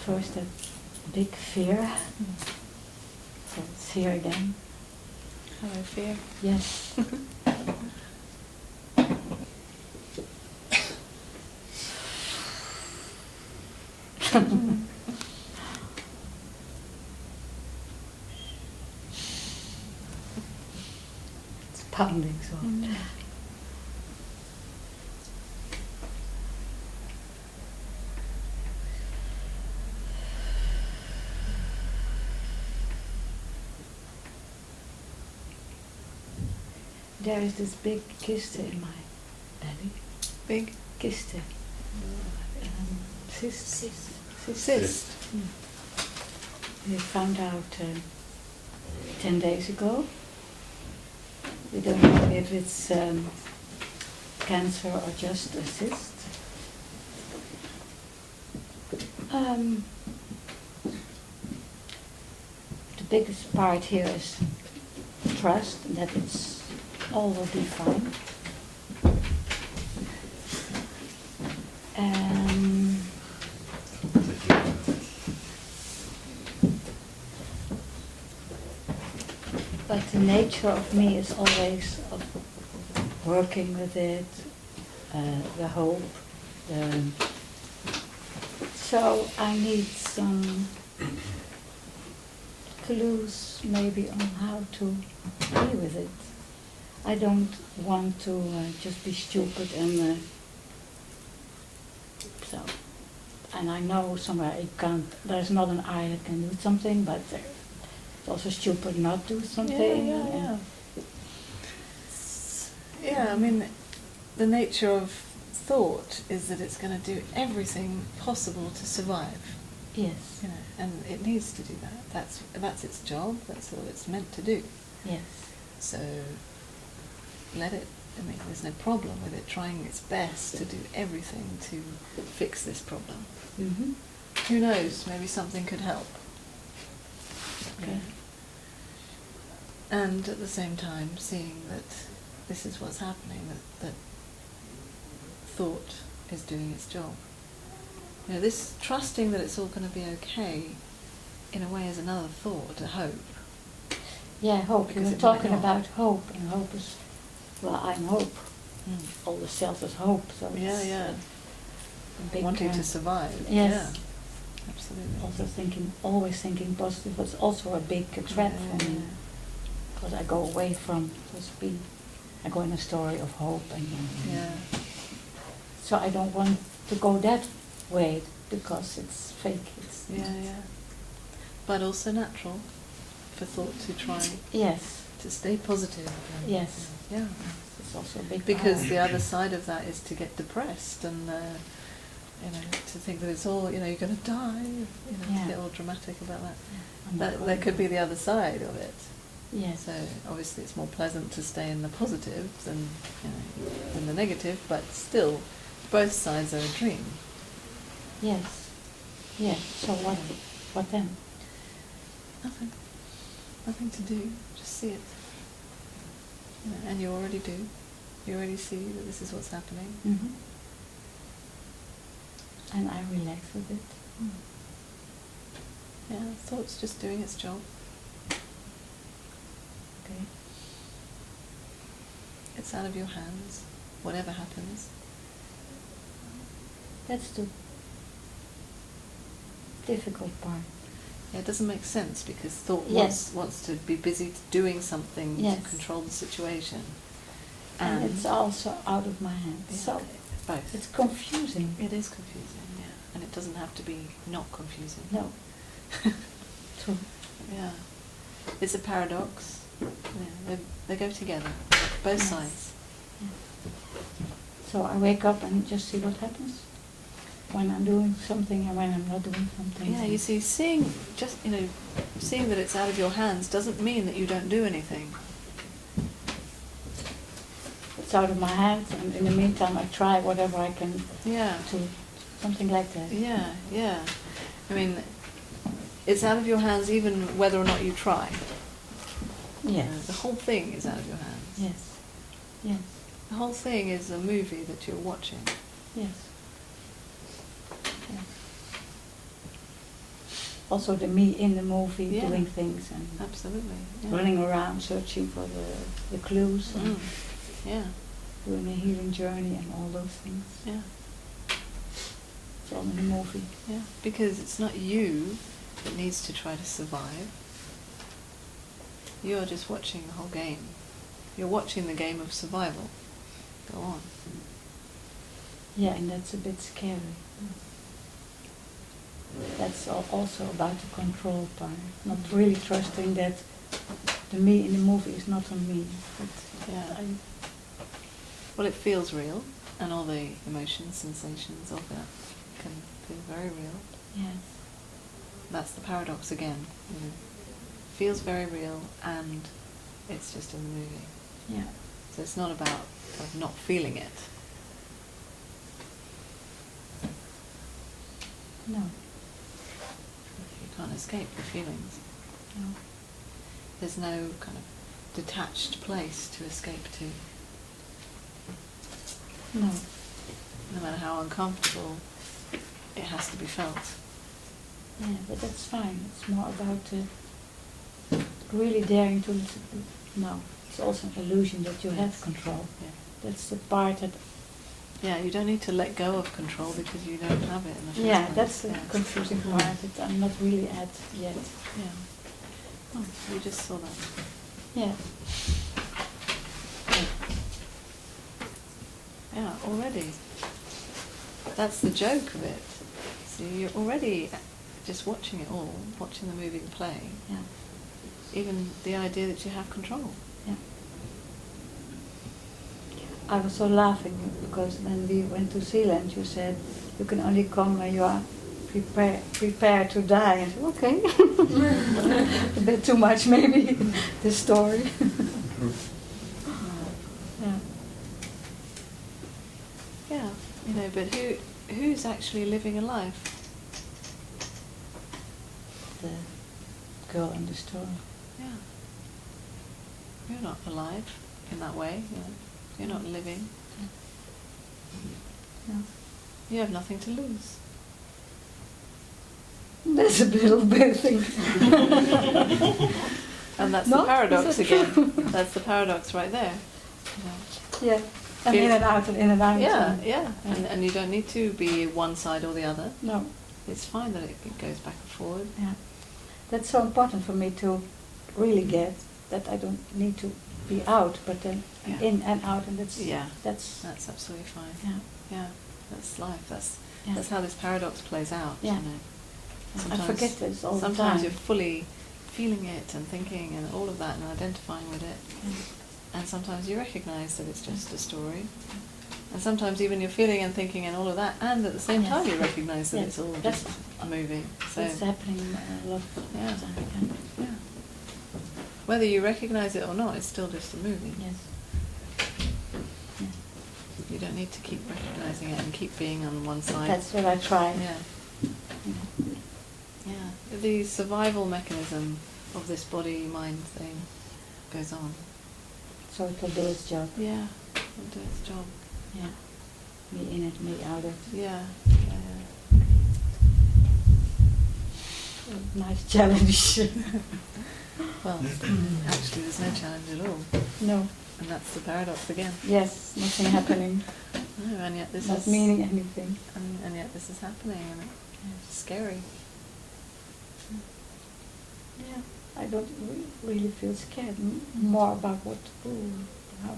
first that big fear. So it's here again. Hello, fear. Yes. It's pounding so. There is this big kiste in my belly. Big? Kiste. Cyst. Cyst. We found out 10 days ago. We don't know if it's cancer or just a cyst. The biggest part here is trust that all will be fine. But the nature of me is always of working with it, the hope. So I need some clues maybe on how to be with it. I don't want to just be stupid and so. And I know somewhere it can't. There's not an eye that can do something, but it's also stupid not to do something. Yeah. Yeah, I mean, the nature of thought is that it's going to do everything possible to survive. Yes. You know, and it needs to do that. That's its job. That's all it's meant to do. Yes. So let it. I mean, there's no problem with it trying its best to do everything to fix this problem. Mm-hmm. Who knows? Maybe something could help. Okay. Yeah. And at the same time, seeing that this is what's happening, that thought is doing its job. You know, this trusting that it's all going to be okay, in a way, is another thought, a hope. Yeah, hope. Because You were talking about hope, and hope is, well, I'm hope. All the cells is hope. So Yeah, it's yeah. a big, Wanting to survive. Yes. Yeah. Absolutely. Also always thinking positive was also a big trap for me. Because I go away from I go in a story of hope and Yeah. so I don't want to go that way because it's fake. Yeah. But also natural for thought to try Yes. to stay positive. And, Yes. Yeah. It's also a big Because power. the other side of that is to get depressed and to think that it's all you're going to die. To get all dramatic about that. That could be the other side of it. Yes. So obviously it's more pleasant to stay in the positive than the negative, but still, both sides are a dream. Yes. Yes. So what then? Nothing. Nothing to do. Just see it. And you already do. You already see that this is what's happening. Mm-hmm. And I relax with it. Yeah, thought's just doing its job. Okay. It's out of your hands, whatever happens. That's the difficult part. Yeah, it doesn't make sense because thought Yes. wants to be busy doing something Yes. to control the situation. And it's also out of my hands. Yeah, So both. it's confusing. It is confusing, yeah. And it doesn't have to be not confusing. No. True. Yeah. It's a paradox. Yeah, they go together, both Yes. sides. Yeah. So I wake up and just see what happens when I'm doing something and when I'm not doing something. Yeah, you see, seeing that it's out of your hands doesn't mean that you don't do anything. It's out of my hands, and in the meantime I try whatever I can Yeah. to something like that. Yeah. I mean, it's out of your hands even whether or not you try. Yes. The whole thing is out of your hands. Yes. Yes. The whole thing is a movie that you're watching. Yes. Yes. also the me in the movie Yeah. doing things and Absolutely. Yeah. running around searching for the clues and Yeah. doing a healing journey and all those things. Yeah. It's all in the movie. Yeah. Because it's not you that needs to try to survive. You're just watching the whole game. You're watching the game of survival. Go on. Yeah, and that's a bit scary. That's also about the control part. Not really trusting that the me in the movie is not on me. But Yeah. I, Well, it feels real, and all the emotions, sensations of that can feel very real. yes. That's the paradox again. You know. Feels very real, and it's just in the movie. Yeah. So it's not about not feeling it. No. You can't escape the feelings. No. There's no kind of detached place to escape to. No. No matter how uncomfortable, it has to be felt. Yeah, but that's fine. It's more about really daring to. No, it's also an illusion that you have control. Yeah. That's the part that. Yeah, you don't need to let go of control because you don't have it in the first Yeah, place. that's the Yeah. confusing part that I'm not really at yet. Yeah. Oh, you just saw that. Yeah. Yeah, already. That's the joke of it. So you're already just watching it all, watching the movie play. Yeah. Even the idea that you have control. Yeah. I was so laughing because when we went to Zealand, you said you can only come when you are prepared to die. I said, okay. A bit too much, maybe, this story. Yeah. Yeah, you know, but who's actually living a life? The girl in the story. Yeah. You're not alive in that way, you know. You're not living. No. You have nothing to lose. That's a little bit thing. And that's No? the paradox Is it again. true? That's the paradox right there. You know. Yeah. And in and out and in and out. Yeah, and- yeah. And you don't need to be one side or the other. No. It's fine that it goes back and forward. Yeah. That's so important for me to really get that I don't need to be out, but then Yeah. in and out, and that's Yeah. that's absolutely fine. yeah. Yeah, that's life. Yeah. That's how this paradox plays out. Yeah. You know. I forget this all the time. Sometimes you're fully feeling it and thinking and all of that and identifying with it. Yeah. And sometimes you recognise that it's just a story. And sometimes even you're feeling and thinking and all of that, and at the same Yes. time you recognise that Yes. it's all That's- just a movie. So That's happening a lot of Yeah. time. yeah. Whether you recognise it or not, it's still just a movie. Yes. Yeah. You don't need to keep recognising it and keep being on one side. That's what I try. Yeah. Yeah. Yeah. The survival mechanism of this body-mind thing goes on. So it will do its job. Yeah. It'll do its job. Yeah. Me in it, me out it. Yeah. Yeah. Nice challenge. Well, actually, there's no challenge at all, No. and that's the paradox again. Yes, nothing happening. No, and yet this Not is meaning anything. and yet this is happening, and it's scary. Yeah. I don't really feel scared. More about how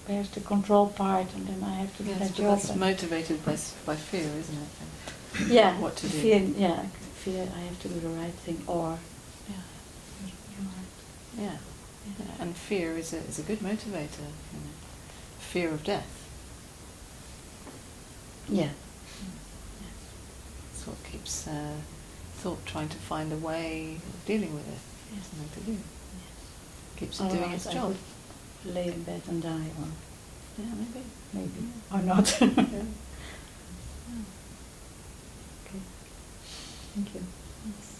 where's the control part, and then I have to do Yes, that but job. that's and- motivated by fear, isn't it? yeah, what to do. fear. Yeah, fear. I have to do the right thing, or Yeah. you're right. Yeah. Yeah. And fear is a good motivator. You know. Fear of death. Yeah. It's what keeps thought trying to find a way of dealing with it. Yes. Something to do. Keeps it Otherwise doing its I job. would lay in bed and die, or Yeah, maybe. maybe, Yeah. or not. Yeah. Okay. Thank you. Yes.